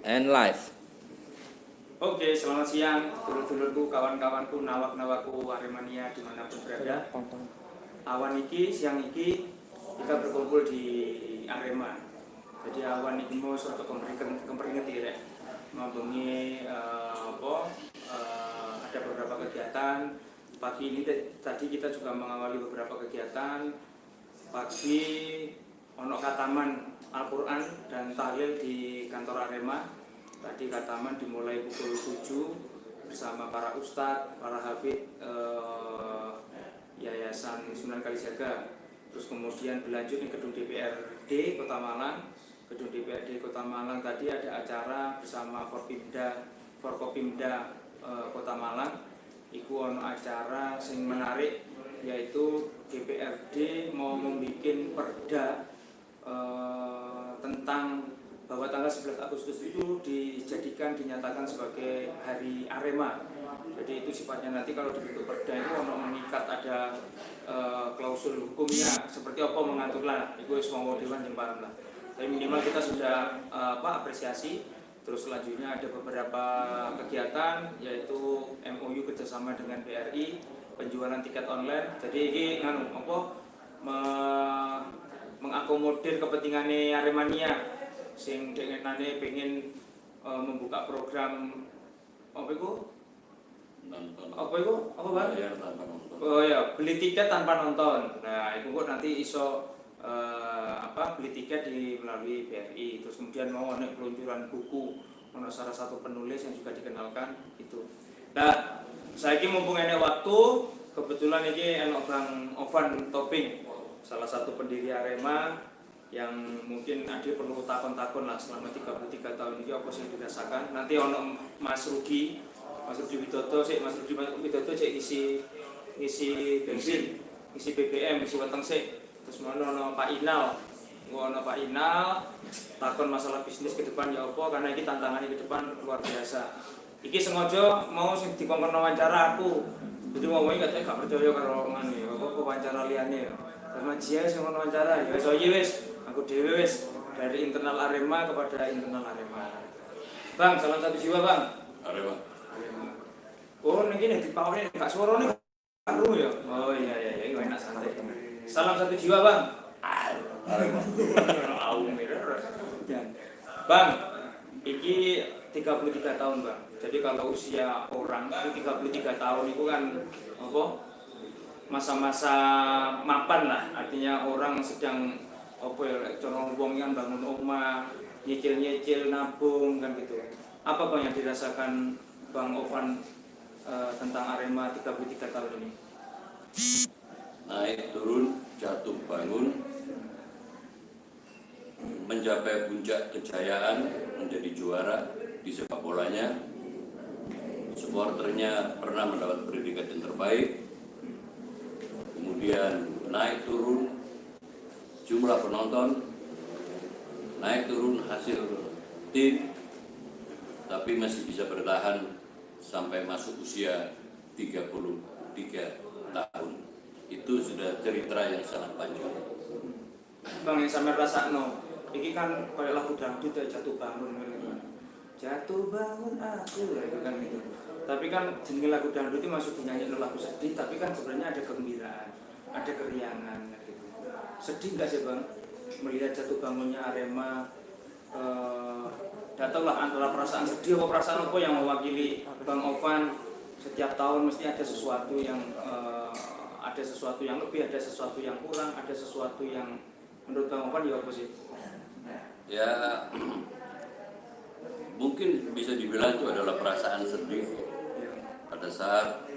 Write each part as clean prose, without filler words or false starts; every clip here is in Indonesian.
and live. Oke, selamat siang dulur-dulurku, kawan-kawanku, nawak-nawakku Aremania dimanapun berada. Awan iki, siang iki kita berkumpul di Arema. Jadi awan iki mau suatu kemperinget ya, membengi ada beberapa kegiatan. Pagi ini tadi kita juga mengawali beberapa kegiatan. Pagi ono kataman Al-Quran dan tahlil di kantor Arema. Tadi kataman dimulai pukul 7 bersama para ustadz, para hafid Yayasan Sunan Kalijaga. Terus kemudian berlanjut di gedung DPRD Kota Malang. Gedung DPRD Kota Malang tadi ada acara bersama Forkopimda Kota Malang. Iku ono acara sing menarik, yaitu DPRD mau membuat perda tentang bahwa tanggal 11 Agustus itu dinyatakan sebagai hari Arema. Jadi itu sifatnya nanti kalau dibentuk perda itu mengikat, ada klausul hukumnya seperti apa mengaturlah. Itu semua dewan yang paham lah. Tapi minimal kita sudah apresiasi. Terus selanjutnya ada beberapa kegiatan, yaitu MOU kerjasama dengan BRI, penjualan tiket online. Jadi ini mengakomodir kepentingannya Aremania sing dengenane pengen membuka program apa Bang? Oh ya, beli tiket tanpa nonton. Nah, itu kok nanti iso beli tiket melalui BRI. Terus kemudian mau ada peluncuran buku, ono salah satu penulis yang juga dikenalkan itu. Nah, saya ini mumpung enek waktu, kebetulan ini enak Bang Ovan Toping, salah satu pendiri Arema, yang mungkin adik perlu takon-takon lah selama 33 tahun ini apa sih yang dirasakan. Nanti ono Mas Rugi Widodo cek isi bensin, isi BBM, isi weteng sik. Terus ono Pak Inal takon masalah bisnis ke depan ya apa, karena ini tantangannya ke depan luar biasa. Iki sengaja mau sing dikongkon wawancara aku. Jadi ngomongnya katanya gak percaya karo ngene ya, apa wawancara liyane ya. Sama dia sing wawancara ya wis aku dhewe wis dari internal Arema kepada internal Arema. Bang, salam satu jiwa, Bang. Arema. Oh, niki nek dipawani gak suarane karo ya. Oh iya, iki enak santai. Salam satu jiwa, Bang. Arema. Bang, iki 33 tahun, Bang. Jadi kalau usia orang itu 33 tahun itu kan masa-masa mapan lah, artinya orang sedang corong wong yang bangun rumah, nyicil nabung kan gitu. Apa Bang yang dirasakan Bang Ovan tentang Arema 33 tahun ini? Naik turun, jatuh bangun, mencapai puncak kejayaan, menjadi juara di sepak bolanya. Supporternya pernah mendapat predikat yang terbaik. Kemudian naik turun jumlah penonton, naik turun hasil tim, tapi masih bisa bertahan sampai masuk usia 33 tahun. Itu sudah cerita yang sangat panjang. Bang, yang sampai rasakno, ini kan kayak lagu dangdut ya, jatuh bangun gitu. Jatuh bangun aku lah itu kan gitu. Tapi kan jenis lagu dangdut itu masuk dinyanyi lagu sedih, tapi kan sebenarnya ada kegembiraan, ada keriangan gitu. Sedih nggak sih Bang melihat jatuh bangunnya Arema? Datanglah antara perasaan sedih atau perasaan apa yang mewakili Bang Ovan. Setiap tahun mesti ada sesuatu yang lebih, ada sesuatu yang kurang, ada sesuatu yang menurut Bang Ovan ya apa sih? Ya, mungkin bisa dibilang itu adalah perasaan sedih pada saat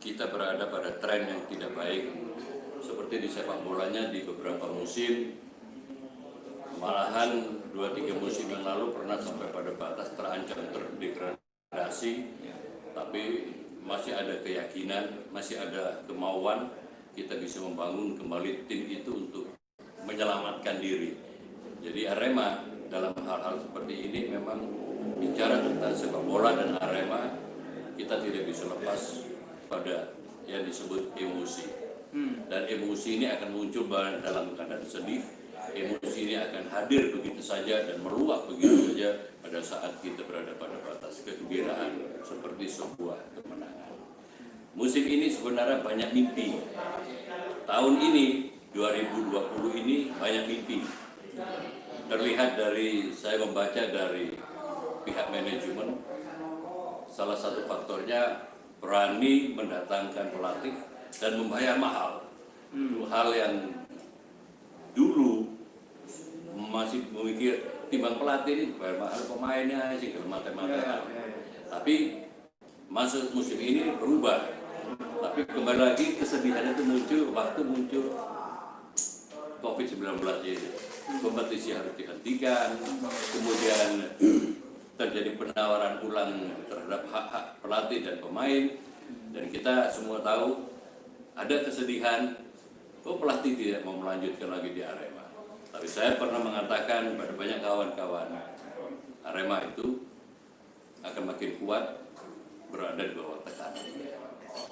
kita berada pada tren yang tidak baik, seperti di sepak bolanya di beberapa musim, malahan 2-3 musim yang lalu pernah sampai pada batas terancam terdegradasi, tapi masih ada keyakinan, masih ada kemauan kita bisa membangun kembali tim itu untuk menyelamatkan diri. Jadi Arema dalam hal-hal seperti ini memang bicara tentang sepak bola dan Arema, kita tidak bisa lepas pada yang disebut emosi. Dan emosi ini akan muncul dalam keadaan sedih, emosi ini akan hadir begitu saja dan meluap begitu saja pada saat kita berada pada batas kegembiraan seperti sebuah kemenangan. Musim ini sebenarnya banyak mimpi. Tahun ini 2020 ini banyak mimpi. Terlihat dari saya membaca dari pihak manajemen, salah satu faktornya berani mendatangkan pelatih dan membayar mahal. Itu hal yang dulu masih memikir timbang pelatih ini bayar mahal pemainnya sih kalau matematika. Tapi masuk musim ini berubah. Tapi kembali lagi kesedihan itu muncul waktu muncul COVID-19 ini. Kompetisi harus dihentikan, kemudian terjadi penawaran ulang terhadap hak-hak pelatih dan pemain, dan kita semua tahu ada kesedihan, pelatih tidak mau melanjutkan lagi di Arema. Tapi saya pernah mengatakan pada banyak kawan-kawan, Arema itu akan makin kuat berada di bawah tekanan.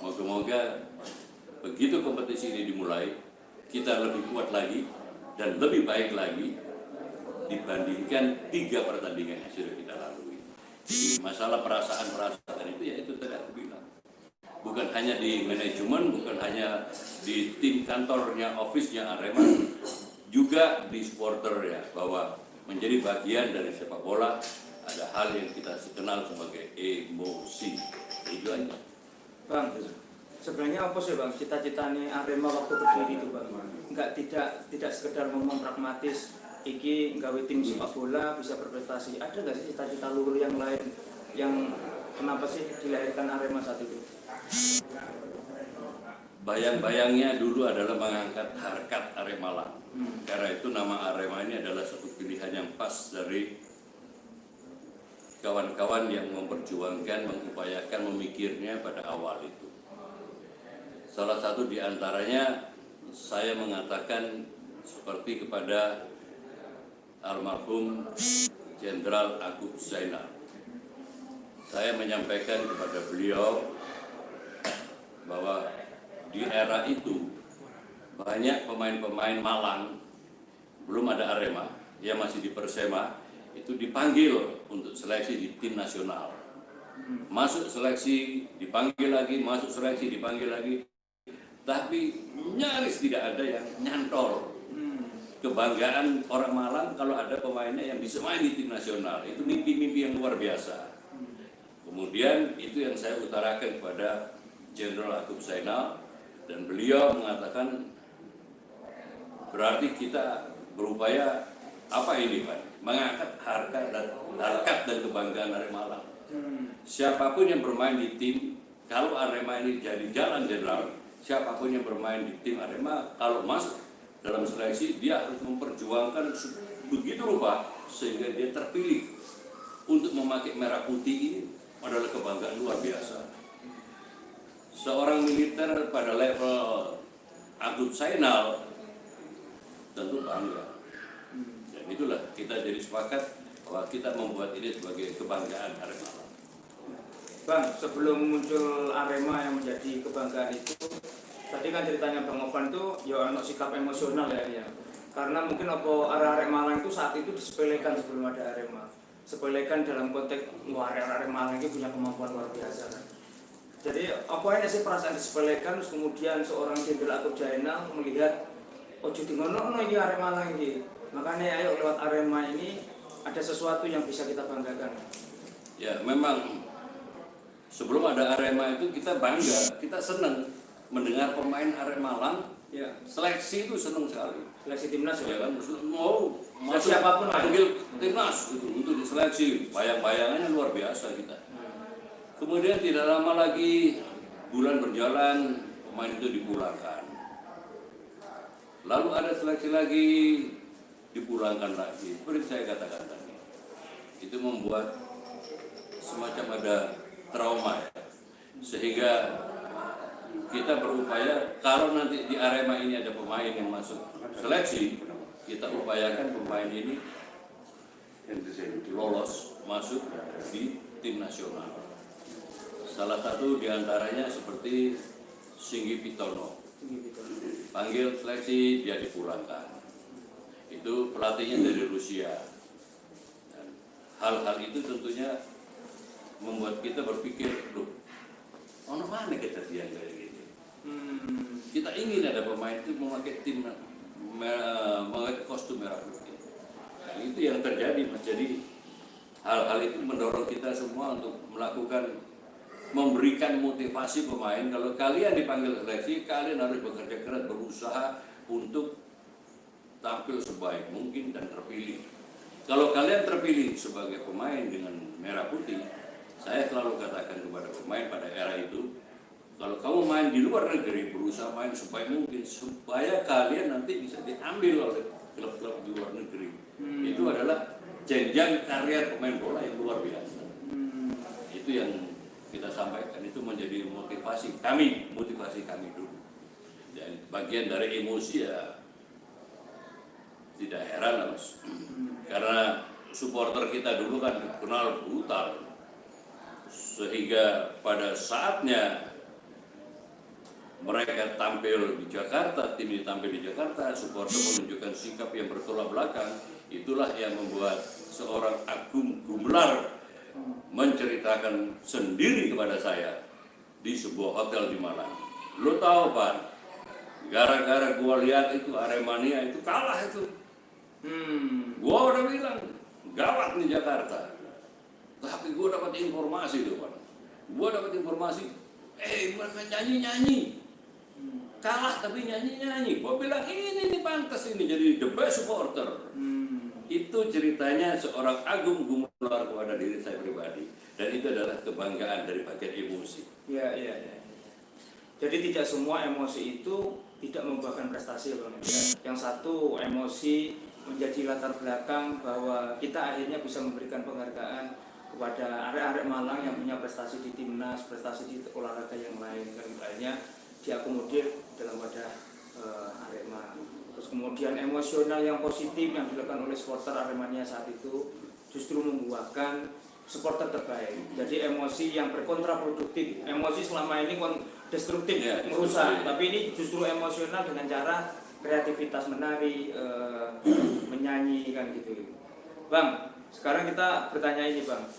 Moga-moga begitu kompetisi ini dimulai, kita lebih kuat lagi dan lebih baik lagi dibandingkan 3 pertandingan yang sudah kita lalui. Jadi masalah perasaan-perasaan itu ya itu tadi aku bilang. Bukan hanya di manajemen, bukan hanya di tim kantornya, office-nya Arema, juga di supporter ya, bahwa menjadi bagian dari sepak bola ada hal yang kita kenal sebagai emosi. Itu aja. Bang, sebenarnya apa sih Bang cita-citanya Arema waktu berdiri itu Bang? Enggak tidak sekedar ngomong pragmatis, iki gawe tim sepak bola bisa berprestasi. Ada nggak sih cita-cita luhur yang lain yang kenapa sih dilahirkan Arema saat itu? Bayang-bayangnya dulu adalah mengangkat harkat Aremalang. Karena itu nama Arema ini adalah satu pilihan yang pas dari kawan-kawan yang memperjuangkan, mengupayakan, memikirnya pada awal itu. Salah satu di antaranya saya mengatakan seperti kepada almarhum Jenderal Yaakob Zainal. Saya menyampaikan kepada beliau bahwa di era itu banyak pemain-pemain Malang, belum ada Arema, yang masih di Persema, itu dipanggil untuk seleksi di tim nasional. Masuk seleksi, dipanggil lagi, masuk seleksi, dipanggil lagi. Tapi nyaris tidak ada yang nyantol. Kebanggaan orang Malang kalau ada pemainnya yang bisa main di tim nasional. Itu mimpi-mimpi yang luar biasa. Kemudian itu yang saya utarakan kepada Jenderal Yaakob Zainal, dan beliau mengatakan berarti kita berupaya apa ini Pak? Mengangkat harkat dan kebanggaan Arema Malang. Siapapun yang bermain di tim, kalau Arema ini jadi jalan Jenderal, siapapun yang bermain di tim Arema, kalau masuk dalam seleksi, dia harus memperjuangkan begitu rupa sehingga dia terpilih untuk memakai merah putih ini adalah kebanggaan luar biasa. Seorang militer pada level Yaakob Zainal tentu bangga. Dan itulah kita jadi sepakat bahwa kita membuat ini sebagai kebanggaan Arema. Bang, sebelum muncul Arema yang menjadi kebanggaan itu, tadi kan ceritanya Bang Ovan itu ya ono sikap emosional ya. Karena mungkin apa arek-arek Malang itu saat itu disepelekan sebelum ada Arema. Sepelekan dalam konteks arek-arek Malang itu punya kemampuan luar biasa kan. Jadi apa ini sih perasaan disepelekan, terus kemudian seorang Jenderal Yaakob Zainal melihat ojo dingono iki arek Malang iki. Makanya ayo lewat Arema ini ada sesuatu yang bisa kita banggakan. Ya memang sebelum ada Arema itu kita bangga, kita senang mendengar pemain Arema Malang. Ya. Seleksi itu senang sekali. Seleksi timnas Ya ya kan, mau masuk siapapun panggil timnas gitu, untuk diseleksi, bayang-bayangannya luar biasa kita. Kemudian tidak lama lagi bulan berjalan, pemain itu dipulangkan. Lalu ada seleksi lagi, dipulangkan lagi. Seperti saya katakan tadi, itu membuat semacam ada trauma ya. Sehingga kita berupaya kalau nanti di Arema ini ada pemain yang masuk seleksi, kita upayakan pemain ini lolos masuk di tim nasional. Salah satu diantaranya seperti Singgi Pitono, panggil seleksi dia dipulangkan. Itu pelatihnya dari Rusia. Dan hal-hal itu tentunya membuat kita berpikir, loh, mana kita yang kayak gitu. Kita ingin ada pemain itu memakai memakai kostum merah putih. Dan itu yang terjadi, Mas. Jadi hal-hal itu mendorong kita semua untuk memberikan motivasi pemain. Kalau kalian dipanggil seleksi, kalian harus bekerja keras, berusaha untuk tampil sebaik mungkin dan terpilih. Kalau kalian terpilih sebagai pemain dengan merah putih, saya selalu katakan kepada pemain pada era itu, kalau kamu main di luar negeri, berusaha main sebaik mungkin supaya kalian nanti bisa diambil oleh klub-klub di luar negeri. Itu adalah jenjang karir pemain bola yang luar biasa. Itu yang kita sampaikan, itu menjadi motivasi kami dulu. Dan bagian dari emosi ya tidak heran lah, Mas. Karena supporter kita dulu kan dikenal brutal. Sehingga pada saatnya mereka tampil di Jakarta, tim ini tampil di Jakarta, supporter menunjukkan sikap yang bertolak belakang. Itulah yang membuat seorang Agung Gumelar menceritakan sendiri kepada saya di sebuah hotel di Malang. Lo tahu, Pak, gara-gara gua lihat itu Aremania itu kalah itu. Gua udah bilang gawat nih Jakarta. Tapi gua dapat informasi tuh, Pak. Gua dapat informasi, mereka nyanyi-nyanyi. Kalah tapi nyanyi-nyanyi. Gua bilang ini nih pantas ini jadi the best supporter. Itu ceritanya seorang Agung Gumelar kepada diri saya pribadi. Dan itu adalah kebanggaan dari bagian emosi. Iya. Jadi tidak semua emosi itu tidak membuahkan prestasi, Bang. Yang satu emosi menjadi latar belakang bahwa kita akhirnya bisa memberikan penghargaan kepada arek-arek Malang yang punya prestasi di timnas, prestasi di olahraga yang lain, dan akhirnya diakomodir dalam wadah Arema. Terus kemudian emosional yang positif yang dilakukan oleh supporter Aremania saat itu justru membuahkan supporter terbaik. Jadi emosi yang berkontraproduktif, emosi selama ini destruktif, merusak, tapi ini justru emosional dengan cara kreativitas menari, menyanyi kan gitu. Bang, sekarang kita bertanya ini, Bang,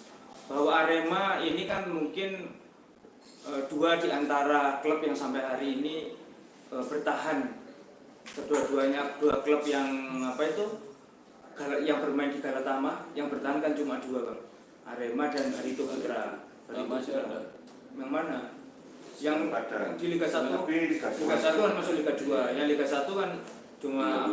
bahwa Arema ini kan mungkin dua di antara klub yang sampai hari ini bertahan. Kedua-duanya dua klub yang yang bermain di Galatama, yang bertahan kan cuma dua, Bang. Arema dan Barito Putra. Yang mana? Yang di Liga 1, Liga 1 kan masuk Liga 2. Yang Liga 1 kan cuma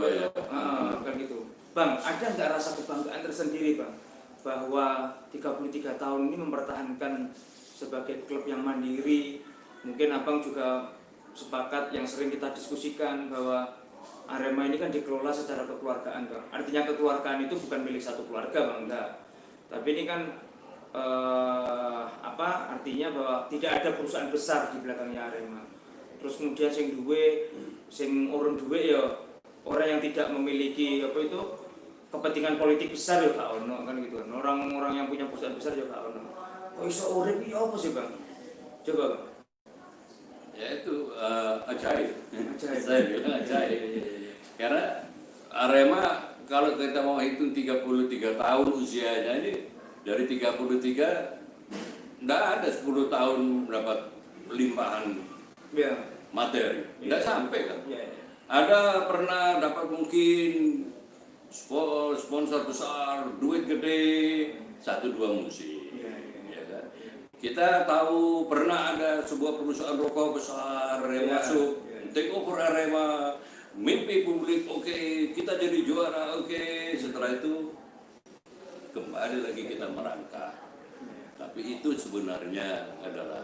kan gitu. Bang, ada nggak rasa kebanggaan tersendiri, Bang, bahwa 33 tahun ini mempertahankan sebagai klub yang mandiri? Mungkin Abang juga sepakat yang sering kita diskusikan bahwa Arema ini kan dikelola secara kekeluargaan, Bang. Artinya kekeluargaan itu bukan milik satu keluarga, Bang, enggak. Tapi ini kan artinya bahwa tidak ada perusahaan besar di belakangnya Arema. Terus kemudian sing urun duwe ya orang yang tidak memiliki kepentingan politik besar ya gak ono kan gitu. Orang-orang yang punya perusahaan besar ya gak ono. Kok iso urip iki apa sih, Bang? Coba, Bang. Ya itu ajaib. Saya bilang ajaib. Karena Arema kalau kita mau hitung 33 tahun usianya ini, dari 33 enggak ada 10 tahun dapat limpahan materi. Enggak sampai kan. Ada pernah dapat mungkin sponsor besar, duit gede, 1-2 musim. Kita tahu pernah ada sebuah perusahaan rokok besar yang masuk, take over Arema, mimpi publik, oke, kita jadi juara, oke. Setelah itu kembali lagi kita merangkak. Tapi itu sebenarnya adalah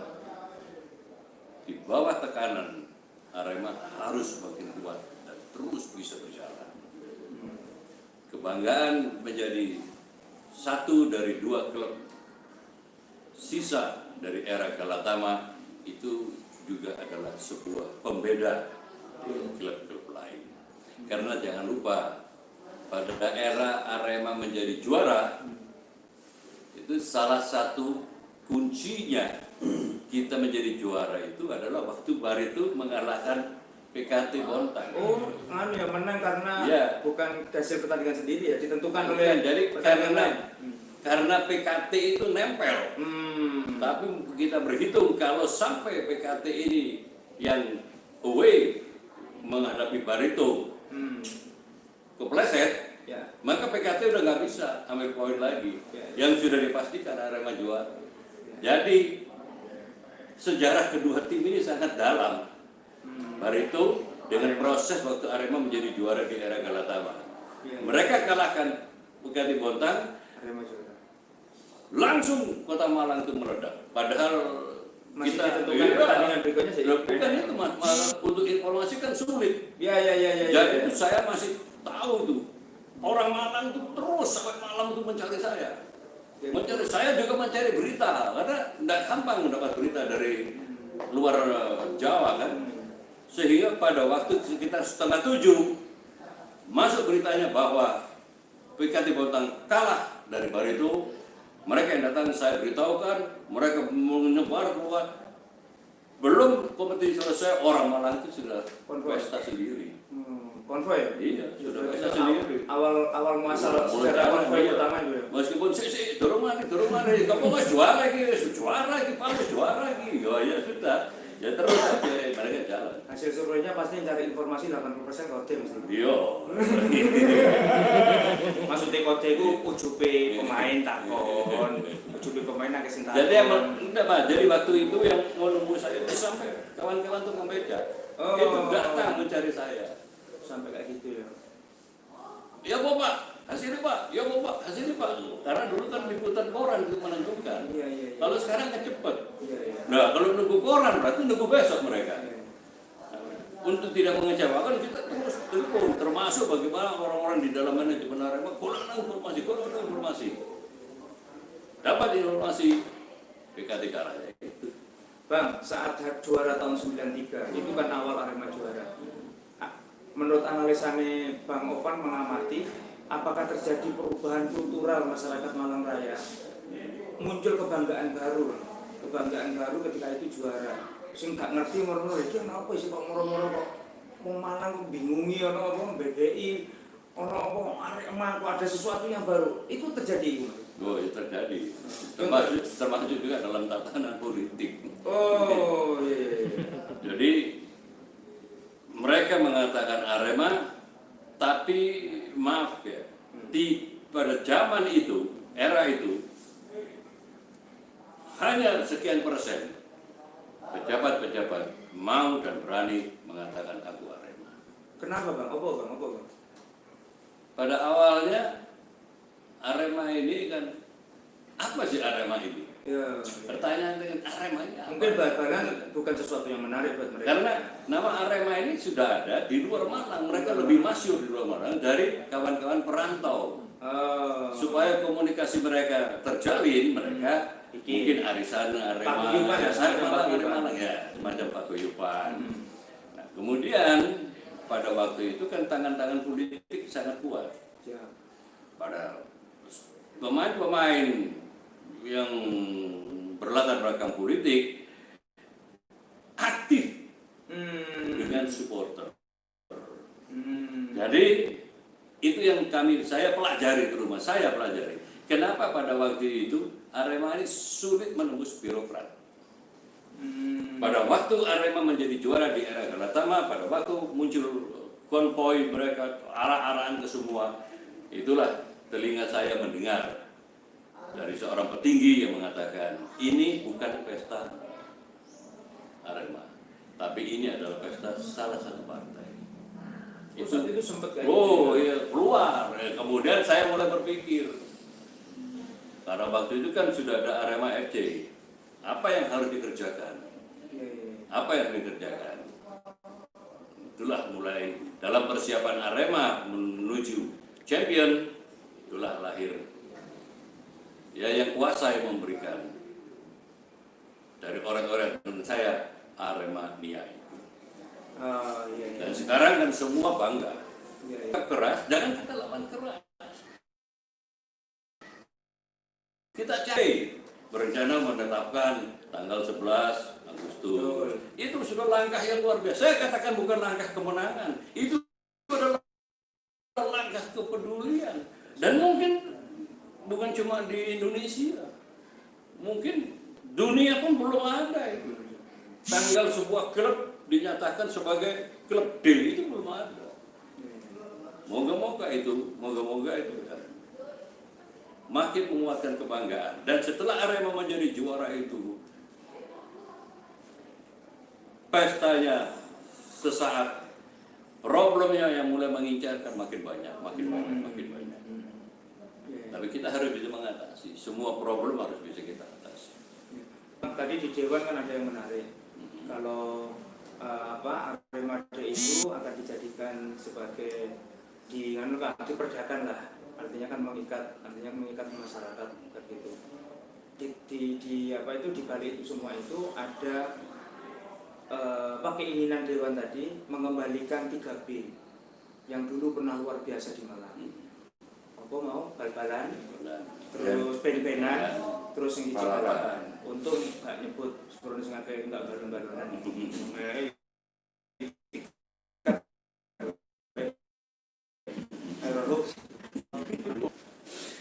di bawah tekanan Arema harus semakin kuat dan terus bisa berjalan. Kebanggaan menjadi satu dari 2 klub sisa dari era Galatama itu juga adalah sebuah pembeda dengan klub-klub lain. Karena jangan lupa pada era Arema menjadi juara itu salah satu kuncinya kita menjadi juara itu adalah waktu Barito mengalahkan PKT Bontang. Oh, anu ya menang karena Iya. bukan hasil pertandingan sendiri ya, ditentukan Bukan, oleh jadi pertandingan. karena PKT itu nempel. Tapi kita berhitung kalau sampai PKT ini yang away menghadapi Barito kepleset, Ya. maka PKT udah nggak bisa ambil poin lagi. Ya. Yang sudah dipastikan Arema juara. Jadi sejarah kedua tim ini sangat dalam. Barito dengan proses waktu Arema menjadi juara di era Galatama. Ya. Mereka kalahkan PKT Bontang, Arema juara. langsung Kota Malang itu meledak. Padahal Masih kita ditentukan pertandingan berikutnya sih. bukan itu malah untuk informasi kan sulit. Ya. Jadi itu saya masih tahu tuh orang Malang tuh terus sampai malam tuh mencari saya. Mencari saya juga mencari berita karena tidak gampang mendapat berita dari luar Jawa kan. Sehingga pada waktu sekitar 6:30 masuk beritanya bahwa PKT Bontang kalah dari Barito. Mereka yang datang saya beritahukan, mereka menyebar keluar. Belum kompetisi selesai, orang Malang itu sudah pesta sendiri. Konvoy. Iya, sudah pesta sendiri. Awal muasal Mulai secara jalan, konvoy iya. utama itu ya. Meskipun dorong mana, kamu nggak juara lagi, Paulus juara lagi. Ya sudah, ya terus aja mereka jalan. Hasil surveinya pasti cari informasi 80% kode mesti. Iya. Maksudnya kode itu ujube pemain takon, ujube pemain nang kesintahan. Jadi yang enggak Pak, jadi waktu itu yang mau nunggu saya itu sampai kawan-kawan tuh membeca. Itu datang mencari saya. Sampai kayak gitu ya. Ya Pak, hasilnya Pak, ya Pak, hasilnya Pak. Karena dulu kan liputan koran itu menentukan. Iya. Kalau sekarang kan cepet. Iya. Nah kalau nunggu koran berarti nunggu besok mereka. Iya. Untuk tidak mengecewakan kita terus telepon, termasuk bagaimana orang-orang di dalam manajemen Arema kurang informasi. Dapat informasi PKT kalah itu. Bang, saat juara tahun 93 itu kan awal Arema juara. Menurut analisane Bang Ovan mengamati, apakah terjadi perubahan kultural masyarakat Malang Raya? Muncul kebanggaan baru ketika itu juara. Sing gak ngerti moro-moro iki ana apa sih kok moro-moro kok wong Malang kok bingungi ana apa BDI, ana apa Arema kok ada sesuatu yang baru. Itu terjadi. Oh, itu terjadi. Termasuk juga dalam tatanan politik. Oh, iya. Jadi mereka mengatakan Arema, tapi maaf ya, pada zaman itu, era itu, hanya sekian persen pejabat-pejabat mau dan berani mengatakan aku Arema. Kenapa Bang? Apa Bang? Pada awalnya Arema ini kan, apa sih Arema ini? Ya. Pertanyaan dengan Arema ini apa? Mungkin bahkan bukan sesuatu yang menarik buat mereka. Karena nama Arema ini sudah ada di luar Malang, mereka lebih masyhur di luar Malang dari kawan-kawan perantau. Supaya komunikasi mereka terjalin, mereka mungkin arisan Arema, Malang ya, semacam paguyuban. Nah, kemudian pada waktu itu kan tangan-tangan politik sangat kuat. Ya. Pada pemain-pemain yang berlatar belakang politik aktif dengan supporter. Jadi itu yang saya pelajari di rumah, kenapa pada waktu itu Arema ini sulit menembus birokrat. Pada waktu Arema menjadi juara di era Galatama, pada waktu muncul konvoy mereka arah-arahan ke semua, itulah telinga saya mendengar dari seorang petinggi yang mengatakan ini bukan pesta Arema, tapi ini adalah pesta salah satu partai. Itu sempat kayak iya, keluar. Kemudian saya mulai berpikir, karena waktu itu kan sudah ada Arema FC, apa yang harus dikerjakan? Apa yang dikerjakan? Itulah mulai dalam persiapan Arema menuju champion, itulah lahir ya yang kuasa yang memberikan dari orang-orang teman saya Arema Nia itu. Dan sekarang kan semua bangga. Keras, jangan kita lawan keras. Kita cari berencana menetapkan tanggal 11 Agustus. Itu sudah langkah yang luar biasa. Saya katakan bukan langkah kemenangan, itu adalah langkah kepedulian. Dan mungkin bukan cuma di Indonesia, mungkin dunia pun belum ada itu. Tanggal sebuah klub dinyatakan sebagai klub D itu belum ada. Moga-moga itu makin menguatkan kebanggaan. Dan setelah Arema menjadi juara itu, pestanya sesaat, problemnya yang mulai mengincarkan makin banyak. Tapi kita harus bisa mengatasi. Semua problem harus bisa kita atasi. Tadi di Dewan kan ada yang menarik. Kalau Arema D itu akan dijadikan sebagai diperdakan lah, artinya mengikat masyarakat begitu. Di balik itu semua itu ada keinginan Dewan tadi mengembalikan 3B yang dulu pernah luar biasa di Malang. Apa mau bal-balan, terus ben-benan, terus yang balapan. Untung nggak nyebut sebelum nggak balon-balonan.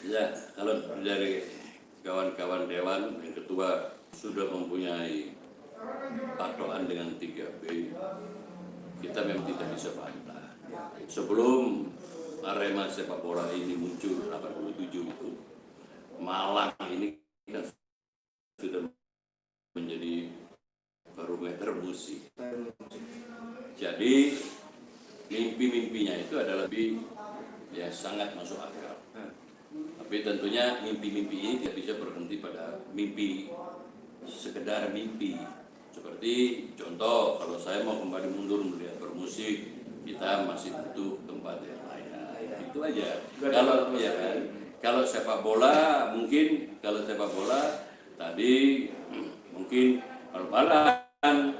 Ya, kalau dari kawan-kawan Dewan yang ketua sudah mempunyai patokan dengan 3B, kita memang tidak bisa bantah. Sebelum Arema sepak bola ini muncul 87 itu, Malang ini kan sudah menjadi barometer musik. Jadi mimpi-mimpinya itu adalah yang sangat masuk akal. Tapi tentunya mimpi-mimpi ini tidak bisa berhenti pada mimpi, sekedar mimpi. Seperti contoh, kalau saya mau kembali mundur melihat bermusik, kita masih butuh tempat yang layak. Itu aja. Kalau sepak bola tadi mungkin bal-balan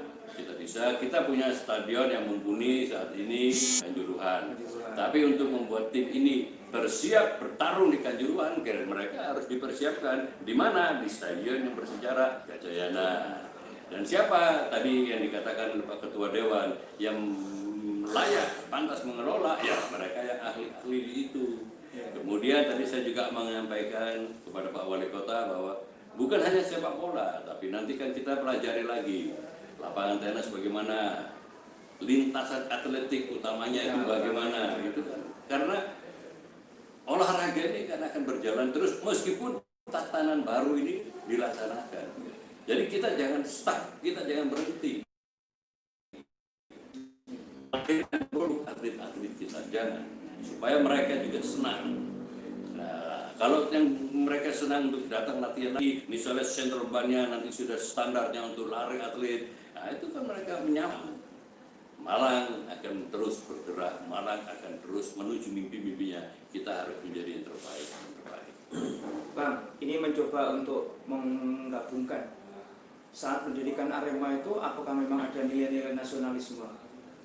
kita punya stadion yang mumpuni saat ini Kanjuruhan. Tapi untuk membuat tim ini bersiap bertarung di Kanjuruhan, mereka harus dipersiapkan di mana? Di stadion yang bersejarah Gajayana. Dan siapa tadi yang dikatakan Pak Ketua Dewan yang layak, pantas mengelola? Ya mereka yang ahli-ahli di itu. Kemudian tadi saya juga menyampaikan kepada Pak Wali Kota bahwa bukan hanya sepak bola, tapi nanti kan kita pelajari lagi lapangan tenis bagaimana, lintasan atletik utamanya itu bagaimana, gitu kan? Karena olahraga ini kan akan berjalan terus meskipun tatanan baru ini dilaksanakan. Jadi kita jangan stuck, kita jangan berhenti. Atlet-atlet kita jangan, supaya mereka juga senang. Nah, kalau yang mereka senang untuk datang latihan lagi, misalnya center ban-nya nanti sudah standarnya untuk lari atlet, nah itu kan mereka menyaman. Malang akan terus bergerak, Malang akan terus menuju mimpi-mimpinya. Kita harus menjadi yang terbaik. Bang, ini mencoba untuk menggabungkan. Saat pendidikan Arema itu, apakah memang ada nilai-nilai nasionalisme?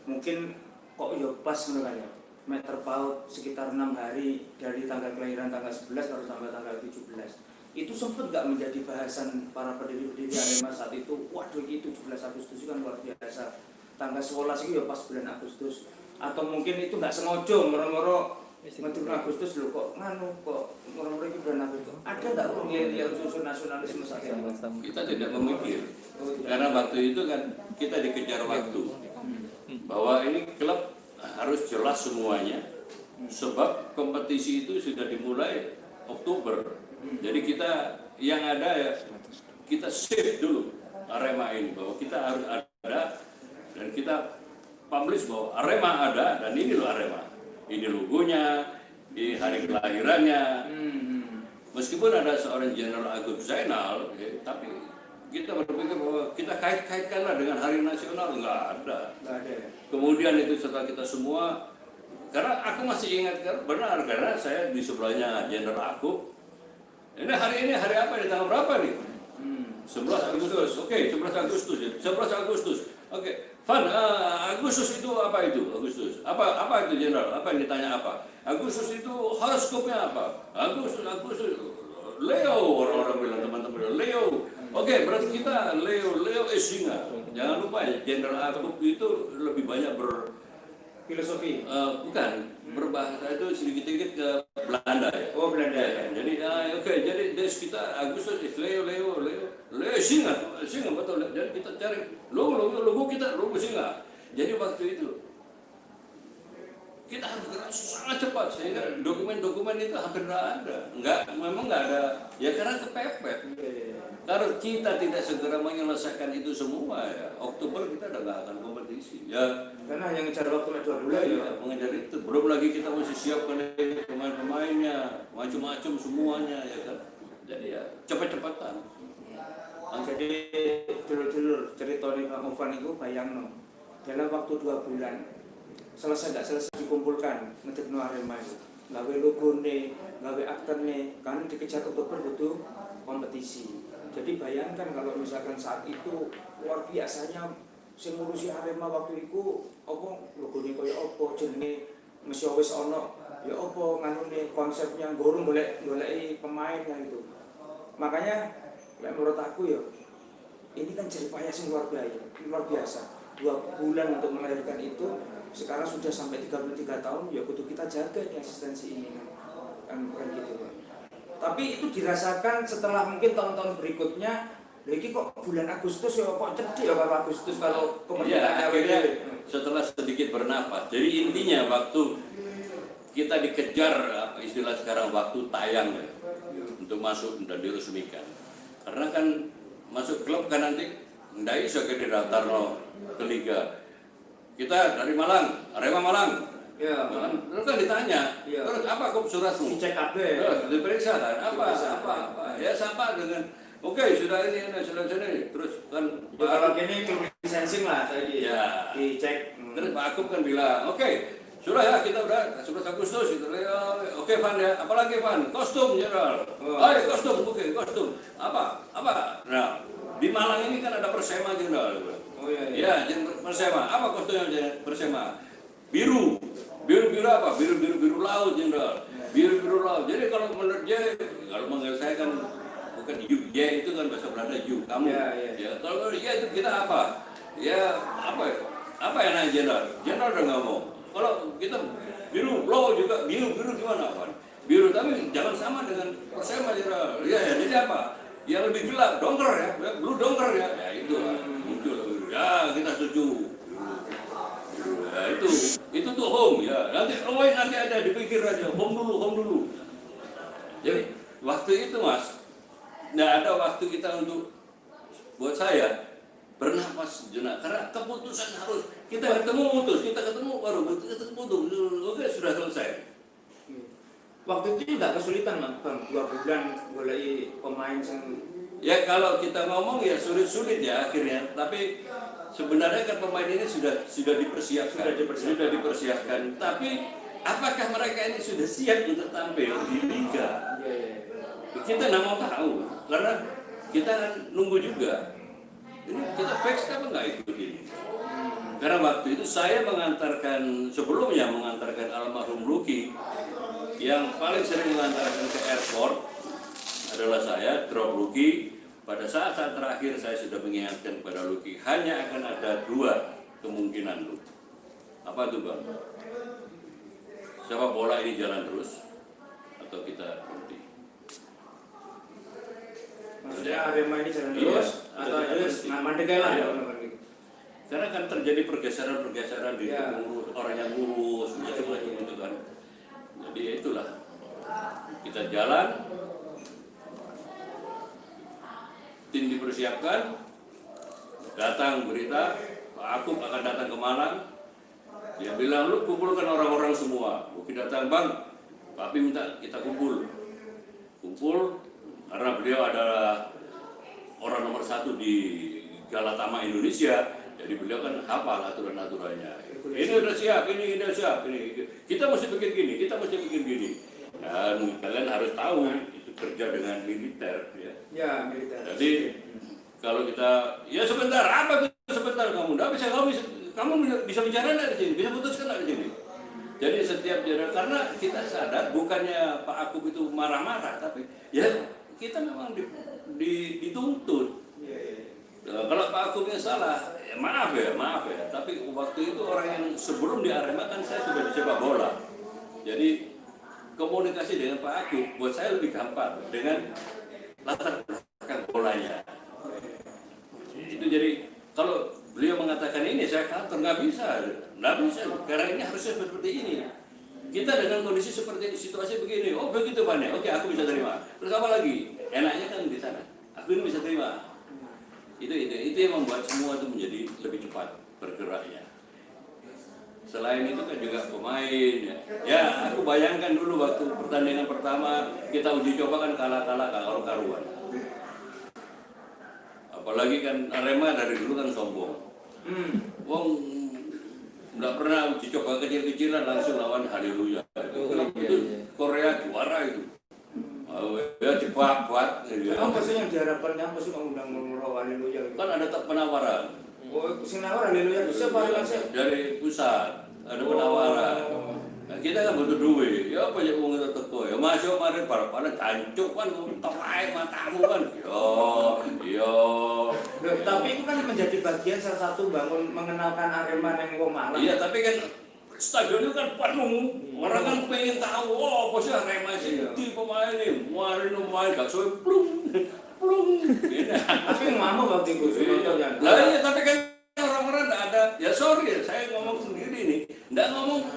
Mungkin kok pas menurutnya. Meter paut sekitar 6 hari dari tanggal kelahiran tanggal 11 harus sampai tanggal 17. Itu sempat nggak menjadi bahasan para pendiri Arema saat itu? Waduh, itu 17 Agustus itu kan luar biasa. Tanggal 11 itu ya pas bulan Agustus. Atau mungkin itu nggak sengaja, moro-moro bulan Agustus loh kok moro-moro itu bulan Agustus. Ada nggak nilai khusus nasionalisme saat itu? Kita tidak memikir, karena waktu itu kan kita dikejar waktu. Bahwa ini klub harus jelas semuanya, sebab kompetisi itu sudah dimulai Oktober. Jadi kita yang ada ya kita save dulu Arema ini, bahwa kita harus ada dan kita publish bahwa Arema ada dan ini loh Arema, ini logonya, di hari kelahirannya. Meskipun ada seorang Jenderal Agung Zainal, tapi kita berpikir bahwa kita kait-kaitkanlah dengan hari nasional, nggak ada. Kemudian itu setelah kita semua, karena aku masih ingat benar karena saya di sebelahnya Jenderal Agung. Ini hari apa nih, tanggal berapa nih? 11 Agustus. Oke, 11 Agustus ya. 11 Agustus. Oke. Van, Agustus itu apa itu? Agustus. Apa itu Jenderal? Apa yang ditanya apa? Agustus itu horoskopnya apa? Agustus Leo, orang-orang bilang, teman-teman bilang Leo bilang Leo singa. Jangan lupa ya, Jenderal Akub itu lebih banyak Filosofi. bukan berbahasa itu sedikit-sedikit ke Belanda ya. Oh, Belanda. Ya, jadi oke, jadi dari sekitar Agustus Leo singa betul. Jadi kita cari logo kita logo singa. Jadi waktu itu kita harus gerak sangat cepat sehingga dokumen-dokumen itu hampir memang nggak ada ya karena kepepet. Kalau kita tidak segera menyelesaikan itu semua ya Oktober kita udah nggak akan kompetisi ya. Karena hanya ngejar waktu 2 bulan ya. Mengejar itu belum lagi kita mesti siapkan pemain-pemainnya macam-macam semuanya ya kan. Jadi ya cepat-cepatan. Jadi dulu cerita nih Pak Mufan itu bayang dalam waktu 2 bulan selesai dikumpulkan ngedekno Arema itu gawe logo nih gawe aktor nih kan dikejar Oktober butuh kompetisi. Jadi bayangkan kalau misalkan saat itu luar biasanya sing ngurusi Arema waktu itu apa logone kaya apa jenenge mesti wis ana ya apa nganune konsepnya gorong golek pemainnya itu. Makanya menurut aku ya ini kan jerih payah sing luar biasa. 2 bulan untuk melahirkan itu, sekarang sudah sampai 33 tahun, ya kudu kita jaga nih asistensi ini kan bukan gitu Pak. Tapi itu dirasakan setelah mungkin tahun-tahun berikutnya, lagi kok bulan Agustus ya kok cedek ya kalau Agustus kalau kemerdekaan akhirnya setelah sedikit bernafas. Jadi intinya waktu kita dikejar istilah sekarang waktu tayang ya, untuk masuk dan diresmikan. Karena kan masuk klub kan nanti nggak bisa ke daftar ke liga. Kita dari Malang, Arema Malang. Ya. Terus kan ditanya, ya. Terus apa kok suratmu? Dicek KB. Terus diperiksa kan, apa? Ya sama dengan, oke sudah ini, sudah sini. Terus kan ya, kalau gini licensing lah tadi. Ya. Dicek. Terus Pak Akub kan bilang, oke, sudah ya kita udah 11 Agustus gitu. Oke Van ya, apalagi Van? Kostum Jenderal. Ayo kostum, oke kostum. Apa? Nah, di Malang ini kan ada Persema Jenderal. Oh iya. Ya, Persema. Apa kostumnya Persema? Biru apa? Biru laut Jenderal. Biru laut. Jadi kalau menurut dia, kalau manggil saya kan bukan you, ya itu kan bahasa Belanda you, kamu. Ya, kalau ya itu kita apa? Ya apa yang nanya Jenderal? Jenderal udah ngomong. Kalau kita biru, low juga biru gimana Pak? Biru tapi jangan sama dengan Persema Jenderal. Ya, jadi apa? Yang lebih gelap dongker ya, blue dongker ya. Ya itu muncul. Ya kita setuju. Ya itu tuh home ya. Nanti ada dipikir aja home dulu. Jadi waktu itu Mas, nggak ada waktu kita untuk buat saya bernafas jenak karena keputusan harus kita ketemu baru putus. Oke sudah selesai. Waktu itu tidak kesulitan Bang, 2 bulan mulai pemain yang ya kalau kita ngomong ya sulit ya akhirnya, tapi sebenarnya kan pemain ini sudah dipersiapkan. Tapi apakah mereka ini sudah siap untuk tampil di liga? Kita nggak mau tahu karena kita nunggu juga. Ini kita fix apa nggak ikut ini? Karena waktu itu saya sebelumnya mengantarkan almarhum Lucky, yang paling sering mengantarkan ke airport adalah saya, drop Lucky. Pada saat terakhir saya sudah mengingatkan kepada Lucky, hanya akan ada 2 kemungkinan lu. Apa tuh Bang? Sepak bola ini jalan terus atau kita berhenti? Maksudnya Arema ini jalan terus atau harus mandek lah ya. Karena kan terjadi pergeseran di orang yang ngurus macam-macam itu kan. Jadi itulah kita jalan, tim dipersiapkan, datang berita Pak Akub akan datang ke Malang. Dia bilang lu kumpulkan orang-orang semua. Kita datang Bang, tapi minta kita kumpul karena beliau adalah orang nomor 1 di Galatama Indonesia. Jadi beliau kan hafal aturan-aturannya. Ini udah siap, ini kita mesti bikin gini. Dan kalian harus tahu itu kerja dengan militer ya. Ya, militer. Jadi kalau kita ya sebentar, apa tuh sebentar kamu? Enggak bisa kamu bisa bicara enggak di sini? Bisa putuskan enggak di sini? Jadi setiap jalan karena kita sadar bukannya Pak Akub itu marah-marah, tapi ya kita memang dituntut. Akumnya salah, ya, maaf ya. Tapi waktu itu orang yang sebelum di Arema kan saya sudah di sepak bola. Jadi komunikasi dengan Pak Agung buat saya lebih gampang dengan latar belakang bolanya. Itu jadi kalau beliau mengatakan ini saya kata nggak bisa, karena ini harusnya seperti ini. Kita dengan kondisi seperti ini, situasi begini, oh begitu Pak, oke aku bisa terima. Terus apa lagi? Enaknya kan di sana, aku ini bisa terima. Itu yang membuat semua itu menjadi lebih cepat bergeraknya. Selain itu kan juga pemain ya aku bayangkan dulu waktu pertandingan pertama kita uji coba kan kalah karuan. Apalagi kan Arema dari dulu kan sombong. Wong nggak pernah uji coba kecil-kecilan langsung lawan Haleluya. Itu Korea juara itu. Ya dibuat. Apa sih yang diharapkan apa sih mengundang Haleluya? Kan ada penawaran. Oh, sinawar Haleluya itu siapa langsung? Dari pusat ada penawaran. Nah, kita kan butuh duit. Ya apa yang mau kita teko? Ya masuk kemarin para cancuk kan tawai matamu kan. Yo. Tapi itu kan menjadi bagian salah satu mengenalkan Arema yang Malang. Iya, tapi kan stadion itu kan penuh. Orang kan pengen tahu, oh apa sih Arema sih di pemain ini. Main gak soal plung. Tapi ngamuk waktu itu nonton. Lah iya, tapi kan orang-orang enggak ada. Ya sorry ya, saya ngomong sendiri nih. Enggak ngomong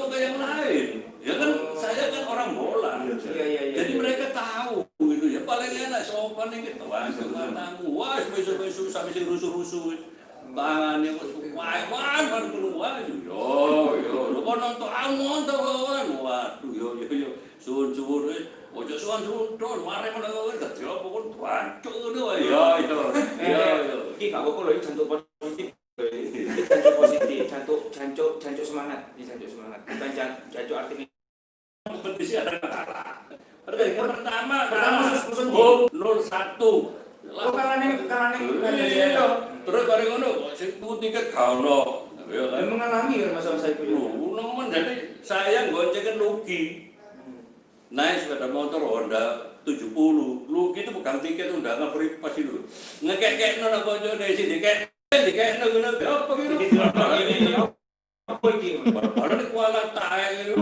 ke yang lain. Ya kan saya kan orang bola. Iya. Jadi mereka tahu gitu ya. Paling enak sopan gitu. Wah, tamu. Wah, besok-besok sampai sing rusuh-rusuh. Tangannya wah, kan keluar. Yo, lu kok nonton kawan. Waduh, yo. Suwun. Ojo suwun don, mare mana kau kerja apa pun tuancuk tu, yo. Iki gak apa-apa lho, jantung positif. Jantung semangat, bukan jantung artinya. Kompetisi ada kalah. Pertama musuh 0-1. Oh kalane. Iya. Terus bareng ngono kok sing tiket gak ono. Mengalami ya masa-masa itu. Nemen jadi saya goncengkan Luki. Naik sepeda motor Honda 70, Luki itu pegang tiket undangan free pass itu. Ngekek nona konco dari sini dikek nona apa gitu. Ini apa iki? Padahal di Kuala Taeng itu.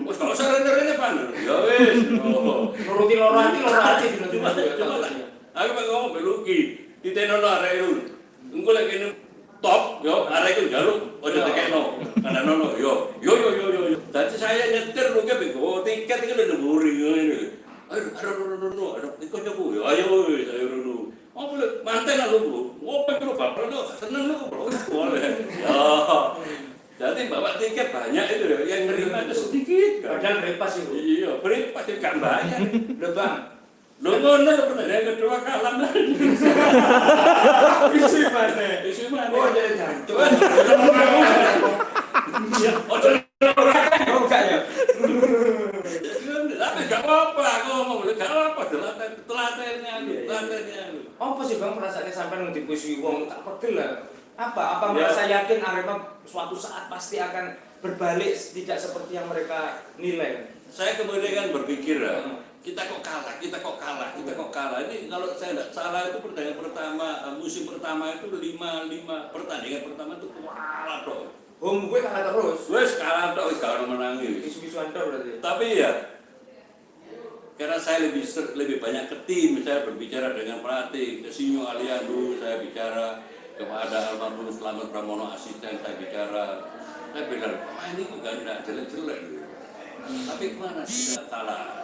Wes kalau sarene pan. Ya wis. Nuruti loro ati Cuma aku pengen ngomong be Luki. Ditenono arek itu. Engko lek kene top yo arek itu jaluk ojo tekekno. Karena nono yo. Tadi saya nyetir Luki bego tiket iki lho mburi ngene. Aduh, ikut nyobu ya, ayo dulu. Oh boleh, manten lah lu. Oh pengen lu baper lu, seneng lu bro. Boleh. Ya. Jadi bawa tiket banyak itu ya, yang nerima itu sedikit. Padahal repas itu. Iya, repas itu gak banyak. Loh bang. Lu ngono bener yang kedua kalam lagi. Isi mana? Oh jadi jancuk. Iya, ojo enggak ya. Tapi gak apa-apa, aku ngomong, gak apa-apa, telatennya. Apa sih bang perasaannya sampai nanti puisi wong tak pegel lah? Apa merasa yakin Arema suatu saat pasti akan berbalik tidak seperti yang mereka nilai? Saya kemudian kan berpikir kita kok kalah. Ini kalau saya tidak salah itu pertandingan pertama, musim pertama itu 5 pertandingan pertama itu kalah dong. Home gue kalah terus. Wes kalah dong, kalau menangis. Isu-isuan dong berarti. Tapi ya, karena saya lebih banyak ke tim, saya berbicara dengan pelatih, ke Sinyo Aliandu, saya bicara kepada almarhum Slamet Pramono asisten, saya bicara. Saya bilang, ini bukan tidak jelek-jelek. Tapi kemana kita kalah?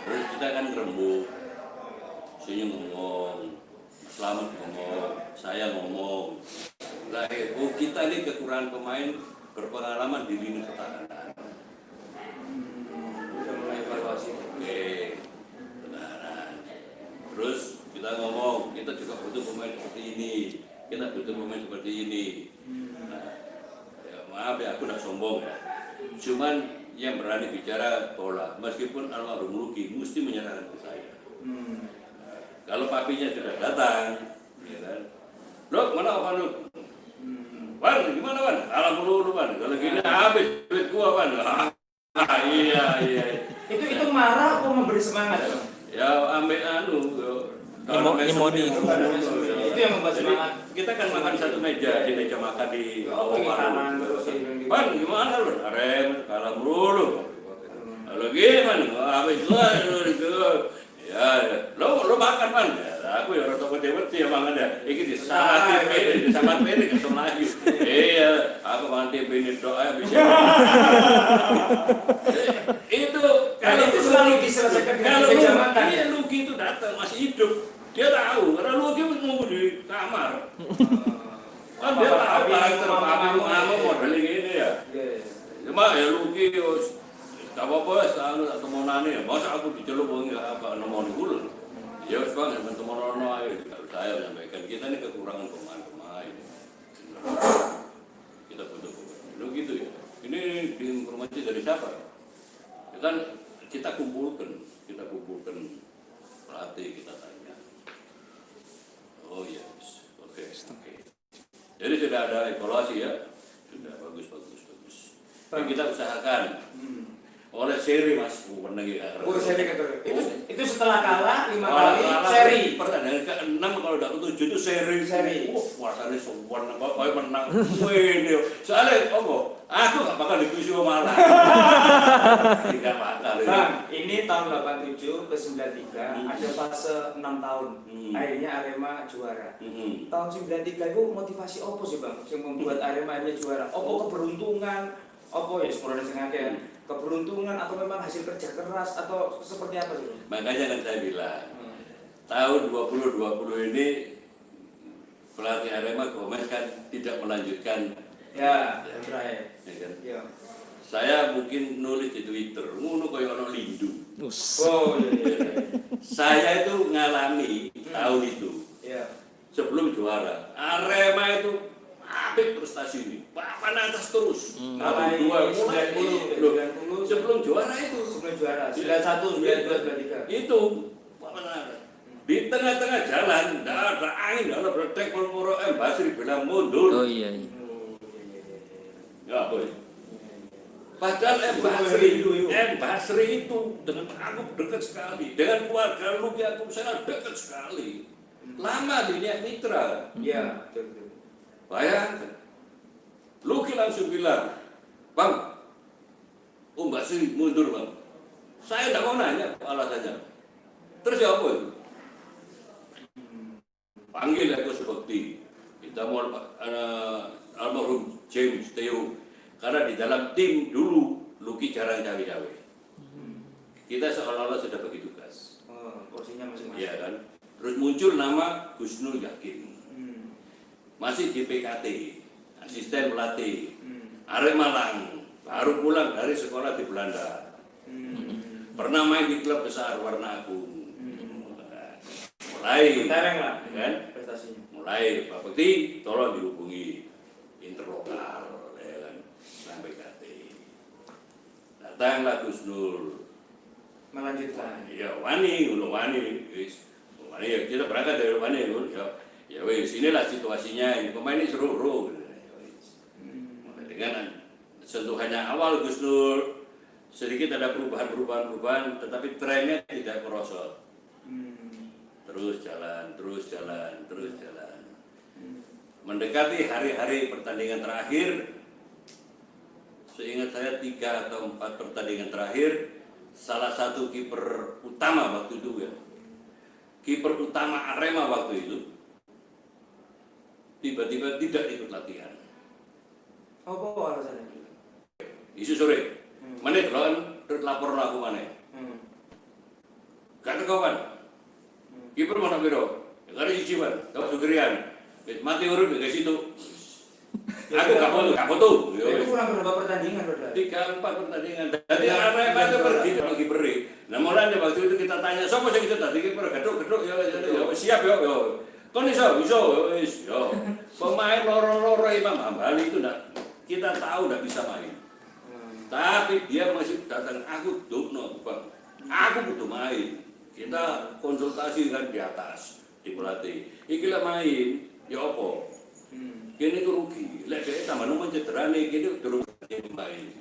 Terus kita kan rembuk, Sinyo ngomong, Slamet ngomong, saya ngomong. Lah, kita ini kekurangan pemain berpengalaman di lini pertahanan. Udah mulai evaluasi. Oke, benaran. Terus kita ngomong, kita juga butuh pemain seperti ini. Nah, ya maaf ya, aku tidak sombong ya. Cuman yang berani bicara bola, meskipun almarhum Luki mesti menyerahkan ke saya. Kalau papinya sudah datang, ya kan? Loh, mana Pak Lu? Wan, gimana Wan? Alhamdulillah Wan. Kalau gini habis duit gua Wan. Iya. Itu marah atau memberi semangat? Ya ambil anu. Nyemoni. Itu yang membuat Jadi, semangat. kita kan makan satu meja, di meja makan di kanan terus Pan gimana lu? Arem kalah melulu. Kalau gimana? Habis itu ya, lo makan man. Ya, aku ya orang toko dewet ya mangan ya. Iki disangat pede kesel lagi. Iya, aku makan tempe ini doa bisa. Itu kalau itu selalu diselesaikan kalau meja makan. Iya, Luki itu datang masih hidup. Dia tahu karena Luki nunggu di kamar. Kan dia tahu karakter papi ngamu model ini ya. Cuma ya Luki gak apa-apa selalu temenane ya. Masa aku dicelup enggak apa nemoni dulu. Ya wis Bang, temen-temen ayo saya menyampaikan kita ini kekurangan pemain. Kita butuh pemain. Lu gitu ya. Ini informasi dari siapa? Ya kan kita kumpulkan pelatih kita tanya. Oh yes, oke. Jadi sudah ada evaluasi ya, sudah bagus. Yang kita usahakan oleh seri mas, Seri itu setelah kalah 5 kali seri. Pertandingan ke-6 kalau udah ke-7 itu seri. Puasanya sopan, kau menang. Wih, soalnya aku gak bakal dipuisi sama anak. Tidak bakal. Bang, ini tahun 87 ke 93 ada fase 6 tahun. Akhirnya Arema juara. Tahun 93 itu motivasi opo sih Bang yang membuat Arema akhirnya juara? Opo keberuntungan? Opo ya sepuluh sengaja keberuntungan atau memang hasil kerja keras atau seperti apa sih? Makanya kan saya bilang tahun 2020 ini pelatih Arema Gomez kan tidak melanjutkan terakhir. Ya kan? Ya. Saya mungkin nulis di Twitter, ngono koyo ono lindu. Iya. Saya itu ngalami tahun itu. Iya. Sebelum juara, Arema itu apik prestasi ini, papan atas terus. Mulai 90 sebelum juara itu. Sebelum juara 91, 92, 93. Itu papan atas. Di tengah-tengah jalan, tidak ada angin, tidak ada berdek, Moro Basri bilang mundur. Oh iya. Ya boleh. Padahal Basri itu dengan aku dekat sekali, dengan keluarga Luki aku saya dekat sekali. Lama di niat mitra. Iya, betul. Bayangkan, Luki langsung bilang, Bang, Basri mundur Bang. Saya tidak mau nanya alasannya. Terus ya apa itu? Panggil aku seperti kita mau almarhum James Theo, karena di dalam tim dulu Luki jarang cawe-cawe. Kita seolah-olah sudah bagi tugas. Porsinya masing-masing. Iya kan? Terus muncul nama Gusnul Yakin. Masih di PKT, asisten pelatih, Arema Malang, baru pulang dari sekolah di Belanda. Pernah main di klub besar Warna Agung. Mulai, Tereng lah, kan? prestasinya. Mulai Pak Bekti, tolong dihubungi interlokal, ya kan? Sampai PKT. Datanglah Gusnul. Melanjutkan. Ya wani, ya kita berangkat dari Wani, ya wis inilah situasinya, ini pemain ini seru. Dengan sentuhannya awal Gus Nur sedikit ada perubahan, tetapi trennya tidak merosot. Terus jalan. Mendekati hari-hari pertandingan terakhir, seingat saya 3 atau 4 pertandingan terakhir, salah satu kiper utama waktu itu ya, kiper utama Arema waktu itu tiba-tiba tidak ikut latihan. Apa alasannya? Isu sore, mana terus lapor aku mana? Gak ada kawan. Kiper mana biro? Gak ada cicipan, kau sugerian. Mati urut di situ. Aku gak foto. Itu kurang berapa pertandingan berarti? 3-4 pertandingan. Jadi Arema itu pergi lagi beri. Nah mulai waktu itu kita tanya, siapa sih kita tadi kiper geduk ya siap ya. Kon iso yo. Pemain loro-loro Imam Hambali itu kita tahu tidak bisa main. Tapi dia masih datang, aku dukno Bang. Aku butuh main. Kita konsultasi kan di atas di pelatih. Iki lah main, ya opo. Kini itu rugi. Lek dhek tambah nemu cederane kini durung main.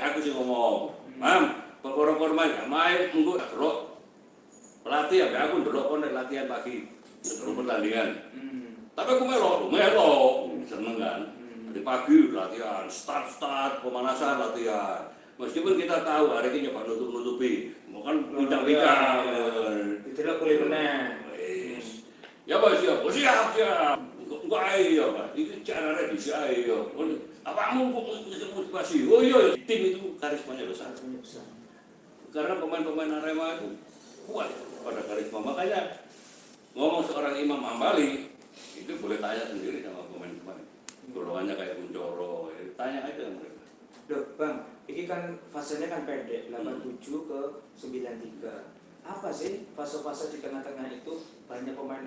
Aku sih ngomong, Mam, perkara-perkara main engko delok pelatih ya aku delok kon latihan pagi. sebelum pertandingan. Tapi aku melok, seneng kan. Dari pagi latihan, start pemanasan latihan. Meskipun kita tahu hari ini nyoba nutupi, bukan bidang-bidang. Itulah kulit meneh. Ya Pak, siap. Enggak ayo Pak. Ini caranya bisa ayo. Apamu kok motivasi? Oh iya, tim itu karismanya besar. Karena pemain-pemain Arema itu kuat pada karisma. Makanya ngomong seorang Imam Hambali itu boleh tanya sendiri sama pemain-pemain. Golongannya kayak Kuncoro, tanya aja mereka. Loh Bang, ini kan fasenya kan pendek, 87 ke 93. Apa sih fase-fase di tengah-tengah itu banyak pemain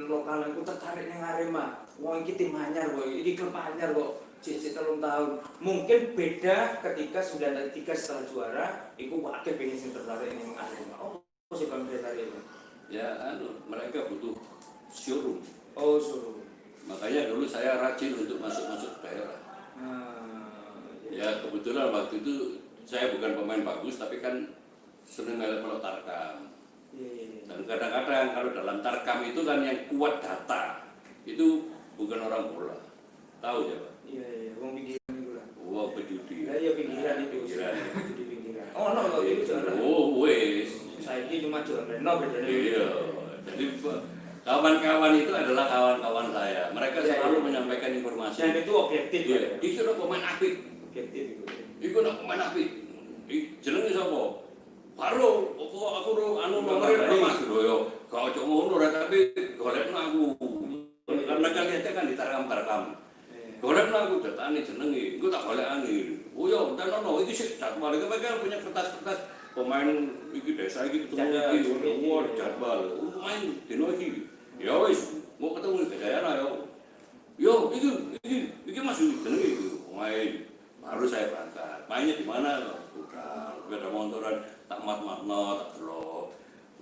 lokal yang tertarik dengan Arema. Wah ini tim anyar kok, ini klub anyar kok. Cik 3 tahun. Mungkin beda ketika 93 setelah juara, itu wakil pengen sing tertarik dengan Arema. Oh, sih Bang tertarik. Ya, mereka butuh showroom. Oh, showroom. Makanya dulu saya rajin untuk masuk daerah. Ya kebetulan waktu itu saya bukan pemain bagus, tapi kan sering melok tarkam. Dan kadang-kadang kalau dalam tarkam itu kan yang kuat data, itu bukan orang bola. Tahu ya Pak? Iya, wong pinggiran itu lah. Wah, pejudi. Iya, pinggiran itu. Judi pinggiran. Oh, no, itu juara. Oh, wes. Saiki cuma juara. No, bedanya. Iya. Jadi kawan-kawan itu adalah kawan-kawan saya. Mereka selalu menyampaikan informasi. Dan itu objektif. Iya. Itu udah pemain apik. Objektif itu. Iku udah pemain apik. Jenenge sapa? Karo, aku nomor Mas yo. Kau cok ngono ra tapi golekno aku. Karena kalian kan ditarkam-tarkam. Golekno aku datane jenenge, engko tak golekane. Oh yo, tanono iki sik jadwal iki mereka punya kertas-kertas pemain iki desa iki ketemu iki. Wah, jadwal. Main dino iki. Ya wis, mau ketemu di Gajayana yo. Yo, iki Mas jenenge iki. Main. Baru saya berangkat. Mainnya di mana? Udah, ada montoran tak mat-matno, tak delok.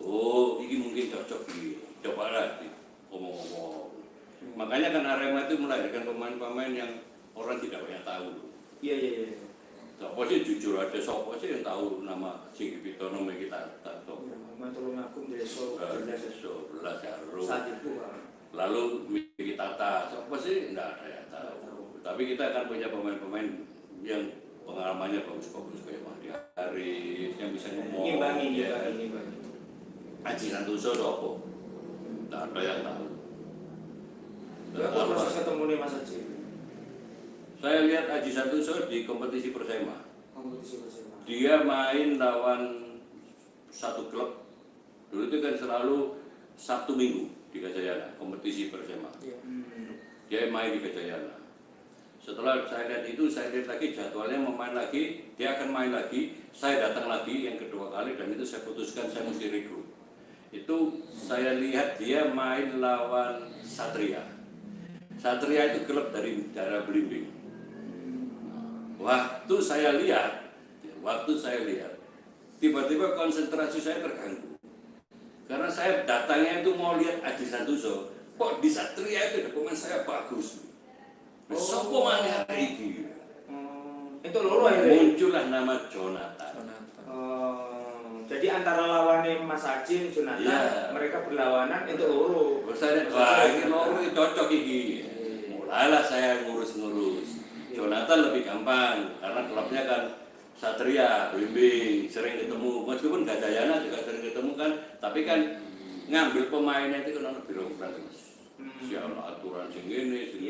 Oh, ini mungkin cocok di coba lagi ngomong-ngomong. Makanya kan Arema itu melahirkan pemain-pemain yang orang tidak banyak tahu. Iya. Sopo sih jujur ada sopo sih yang tahu nama Singgi Pitono kita tak tahu. Nama Tulungagung Deso, belas Jarum. Saat itu Lalu Miki Tata, sopo sih enggak ada yang tahu. Tapi kita akan punya pemain-pemain yang pengalamannya bagus-bagus kayak Mahdi Haris yang bisa ngomong. Ngimbangi. Aji Santoso sopo? Enggak ada yang tahu. Ya, aku proses ketemu nih Mas Aji. Saya lihat Aji Santoso di kompetisi Persema. Persema. Dia main lawan satu klub. Dulu itu kan selalu Sabtu Minggu di Gajayana, kompetisi Persema. Dia main di Gajayana. Setelah saya lihat itu, saya lihat lagi jadwalnya memain lagi, dia akan main lagi. Saya datang lagi yang kedua kali dan itu saya putuskan saya mesti rekrut. Itu saya lihat dia main lawan Satria. Satria itu klub dari daerah Belimbing. Waktu saya lihat, tiba-tiba konsentrasi saya terganggu. Karena saya datangnya itu mau lihat Aji Santoso, kok di Satria itu pemain saya bagus. Sopo mana hari ini? Itu loro ya. Muncullah nama Jonathan. Jadi antara lawannya Mas Aji Jonathan, ya. Mereka berlawanan itu loro. Saya wah ini loro ini cocok ini. Mulailah saya ngurus-ngurus. Jonathan lebih gampang karena klubnya kan Satria, Belimbing, sering ketemu. Meskipun Gajayana juga sering ketemu kan, tapi kan ngambil pemainnya itu kan birokrat Mas. Siapa aturan sing ngene, sing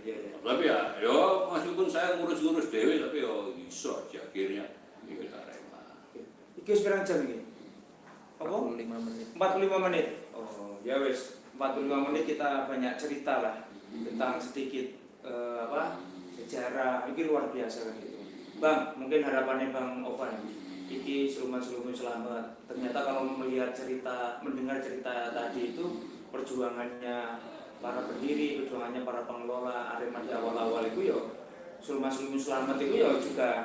Iya. Tapi ya, meskipun saya ngurus-ngurus dewe, tapi iso aja akhirnya ini kita Arema. Iki sekarang jam ini? Apa? 45 menit. 45 menit. Oh, ya wes. 45 menit kita banyak cerita lah tentang sedikit sejarah. Ini luar biasa kan itu. Bang, mungkin harapannya Bang Ovan. Iki seluman-seluman selamat. Ternyata kalau melihat cerita, mendengar cerita tadi itu perjuangannya para pendiri, perjuangannya para pengelola Arema di awal-awal itu ya Sulma-Sulmi Selamat itu ya juga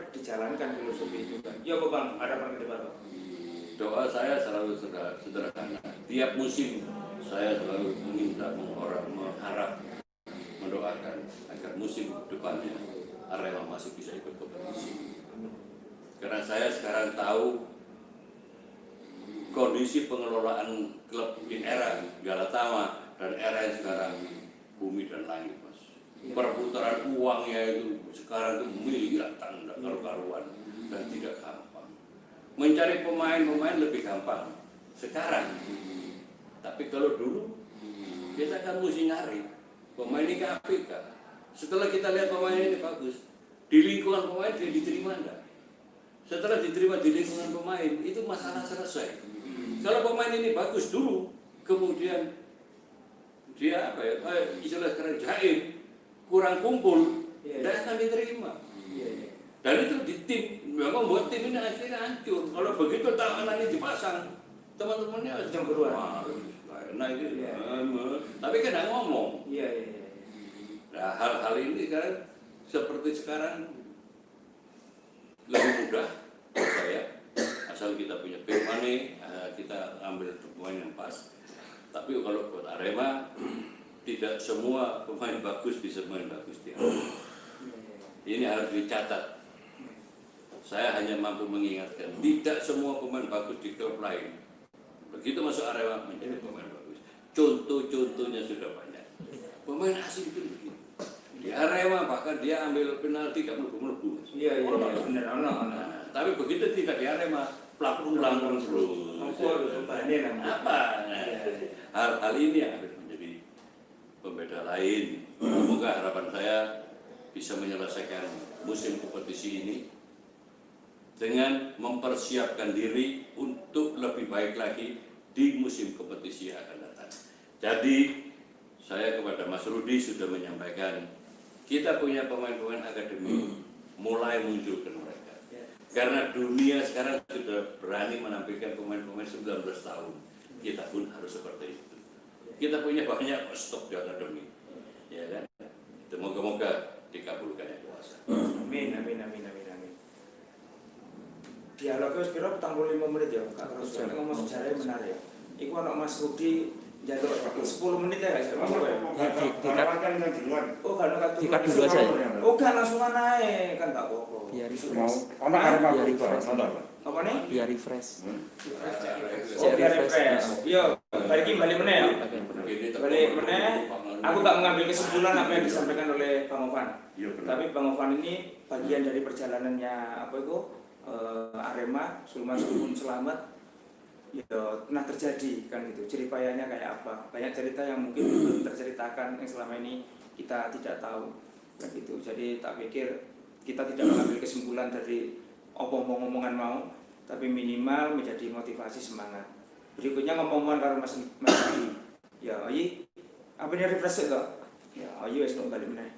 dijalankan filosofi itu kan. Ya Bang, harapan ke depan Bang. Doa saya selalu sederhana. Tiap musim saya selalu meminta, mengharap, mendoakan agar musim depannya Arema masih bisa ikut kompetisi. Karena saya sekarang tahu kondisi pengelolaan klub di era Galatama dan era yang sekarang bumi dan langit, Mas. Perputaran uangnya itu sekarang itu miliaran, tidak karu-karuan dan tidak gampang. Mencari pemain lebih gampang sekarang. Tapi kalau dulu kita kan mesti nyari pemain ini ke APK. Setelah kita lihat pemain ini bagus, di lingkungan pemain dia diterima enggak? Setelah diterima di lingkungan pemain, itu masalah selesai. Kalau pemain ini bagus dulu, kemudian dia istilah sekarang jaim, kurang kumpul, tidak akan diterima. Dan itu di tim, memang buat tim ini akhirnya hancur. Kalau begitu tangan ini dipasang, teman-temannya cemburuan. Nah itu, tapi kan nggak ngomong. Nah hal-hal ini kan seperti sekarang lebih mudah saya, asal kita punya money, kita ambil pemain yang pas. Tapi kalau buat Arema, tidak semua pemain bagus bisa main bagus di Arema. Ini harus dicatat. Saya hanya mampu mengingatkan, tidak semua pemain bagus di klub lain. Begitu masuk Arema menjadi pemain bagus. Contoh-contohnya sudah banyak. Pemain asing itu begitu. Di Arema bahkan dia ambil penalti gak melebu-melebu. Iya benar. Tapi begitu tidak di Arema, pulang terus. Apa? Hal ini yang harus menjadi pembeda lain. Semoga harapan saya bisa menyelesaikan musim kompetisi ini dengan mempersiapkan diri untuk lebih baik lagi di musim kompetisi yang akan datang. Jadi saya kepada Mas Rudi sudah menyampaikan, kita punya pemain-pemain akademi mulai munculkan mereka. Karena dunia sekarang sudah berani menampilkan pemain-pemain 19 tahun. Kita pun harus seperti itu. Kita punya banyak stok di akademi. Ya kan? Semoga-moga dikabulkan yang kuasa. Amin. Dialognya wis pira 45 menit ya. Kak Terus ngomong sejarah menarik. Iku ana Mas Rudi jaluk 10 menit ya guys. Oh kan Dikat dulu aja ya? Oh kan langsung naik kan gak apa-apa. Biar Mau ono Arema refresh. Apa nih? Biar refresh. Oh biar refresh. Yo, balik meneh ya. Balik meneh. Aku gak mengambil kesimpulan apa yang disampaikan oleh Bang Ovan. Tapi Bang Ovan ini bagian dari perjalanannya apa itu Arema, Sulman selamat. Ya pernah terjadi kan gitu. Jeripayanya kayak apa? Banyak cerita yang mungkin belum terceritakan yang selama ini kita tidak tahu kan gitu. Jadi tak pikir kita tidak mengambil kesimpulan dari omong-omongan mau, tapi minimal menjadi motivasi semangat. Berikutnya ngomong-ngomongan karo Mas Adi. Ya, ayi apa ini refresh kok? Ya, ayo wis balik meneh.